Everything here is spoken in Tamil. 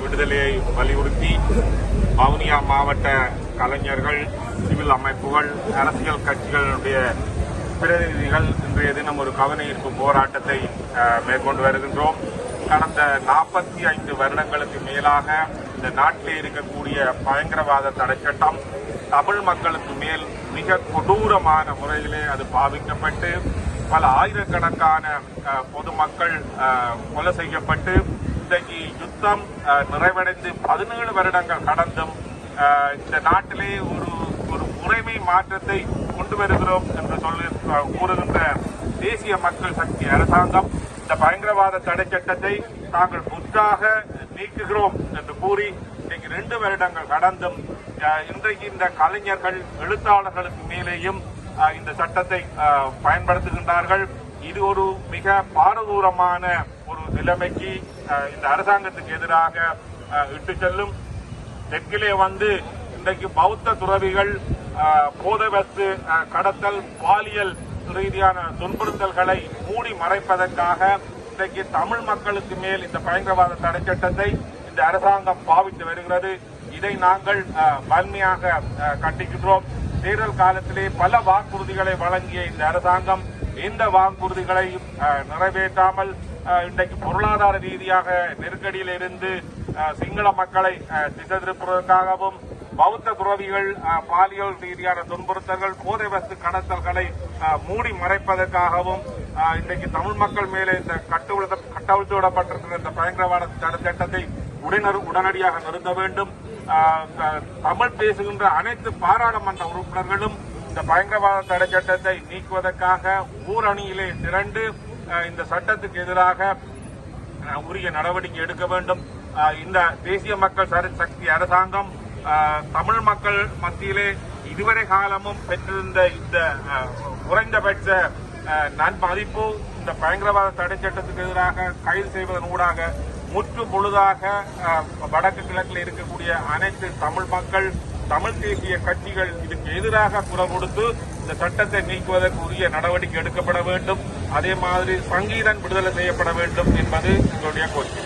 விடுதலையை வலியுறுத்தி வவுனியா மாவட்ட கலைஞர்கள், சிவில் அமைப்புகள், அரசியல் கட்சிகளுடைய பிரதிநிதிகள் இன்றைய தினம் ஒரு கவன ஈர்ப்பு போராட்டத்தை மேற்கொண்டு வருகின்றோம். கடந்த 45 வருடங்களுக்கு மேலாக இந்த நாட்டிலே இருக்கக்கூடிய பயங்கரவாத தடை சட்டம் தமிழ் மக்களுக்கு மேல் மிக கொடூரமான முறையிலே அது பாவிக்கப்பட்டு பல ஆயிரக்கணக்கான பொதுமக்கள் கொலை செய்யப்பட்டு இன்றைக்கு யுத்தம் நிறைவடைந்து 17 வருடங்கள் கடந்தும் இந்த நாட்டிலே ஒரு முறைமை மாற்றத்தை கொண்டு வருகிறோம் என்று சொல்லி கூறுகின்ற தேசிய மக்கள் சக்தி அரசாங்கம் இந்த பயங்கரவாத தடை சட்டத்தை தாங்கள் முற்றாக நீக்குகிறோம் என்று கூறி இன்றைக்கு 2 வருடங்கள் கடந்தும் இன்றைக்கு இந்த கலைஞர்கள், எழுத்தாளர்களுக்கு மேலேயும் இந்த சட்டத்தை பயன்படுத்துகின்றார்கள். இது ஒரு மிக பாரதூரமான ஒரு நிலைமைக்கு இந்த அரசாங்கத்துக்கு எதிராக இட்டு செல்லும். தெற்கிலே வந்து இன்றைக்கு பௌத்த துறவிகள் போதை வஸ்து கடத்தல், பாலியல் ரீதியான துன்புறுத்தல்களை மூடி மறைப்பதற்காக இன்றைக்கு தமிழ் மக்களுக்கு மேல் இந்த பயங்கரவாத தடை சட்டத்தை இந்த அரசாங்கம் பாவித்து வருகிறது. இதை நாங்கள் வன்மையாக கண்டிக்கின்றோம். தேர்தல் காலத்திலே பல வாக்குறுதிகளை வழங்கிய இந்த அரசாங்கம் எந்த வாக்குறுதிகளையும் நிறைவேற்றாமல் இன்றைக்கு பொருளாதார ரீதியாக நெருக்கடியில் இருந்து சிங்கள மக்களை திசை திருப்புவதற்காகவும், பௌத்த துறவிகள் பாலியல் ரீதியான துன்புறுத்தல்கள், போதை வஸ்து கடத்தல்களை மூடி மறைப்பதற்காகவும் இன்றைக்கு தமிழ் மக்கள் மேலே இந்த கட்டவிழ்த்து விடப்பட்டிருக்கிற இந்த பயங்கரவாத தடை சட்டத்தை உடனடியாக நிறுத்த வேண்டும். தமிழ் பேசுகின்ற அனைத்து பாராளுமன்ற உறுப்பினர்களும் இந்த பயங்கரவாத தடை சட்டத்தை நீக்குவதற்காக ஊரணியிலே திரண்டு இந்த சட்டத்துக்கு எதிராக உரிய நடவடிக்கை எடுக்க வேண்டும். இந்த தேசிய மக்கள் சக்தி அரசாங்கம் தமிழ் மக்கள் மத்தியிலே இதுவரை காலமும் பெற்றிருந்த இந்த குறைந்தபட்ச நன்மதிப்பு இந்த பயங்கரவாத தடை சட்டத்துக்கு எதிராக கைது செய்வதன் ஊடாக முற்று முழுதாக வடக்கு கிழக்கில் இருக்கக்கூடிய அனைத்து தமிழ் மக்கள், தமிழ் தேசிய கட்சிகள் இதுக்கு எதிராக குரல் கொடுத்து இந்த சட்டத்தை நீக்குவதற்கு உரிய நடவடிக்கை எடுக்கப்பட வேண்டும். அதே மாதிரி சங்கீதன் விடுதலை செய்யப்பட வேண்டும் என்பது எங்களுடைய கோரிக்கை.